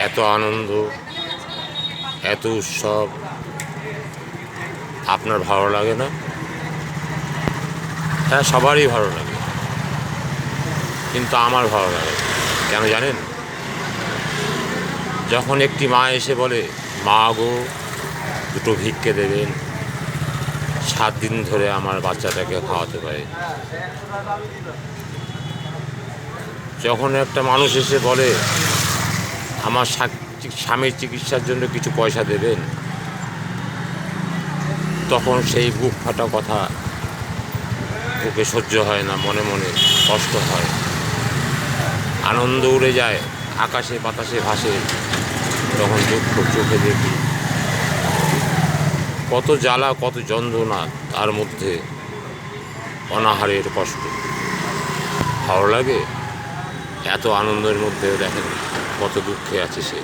এত আনন্দ, এত উৎসব আপনার ভালো লাগে না? হ্যাঁ, সবারই ভালো লাগে, কিন্তু আমার ভালো লাগে কেন জানেন? যখন একটি মা এসে বলে, মা গো দুটো ভিক্ষে দেবেন, 7 দিন ধরে আমার বাচ্চাটাকে খাওয়াতে পারে। যখন একটা মানুষ এসে বলে, আমার স্বামীর চিকিৎসার জন্য কিছু পয়সা দেবেন, তখন সেই বুক ফাটা কথা বুকে সহ্য হয় না, মনে মনে কষ্ট হয়, আনন্দ উড়ে যায়, আকাশে বাতাসে ভাসে। তখন দুঃখ চোখে দেখি, কত জ্বালা, কত যন্ত্রণা, তার মধ্যে অনাহারের কষ্ট। ভালো লাগে? এত আনন্দের মধ্যেও দেখেন কত দুঃখে আছে সে।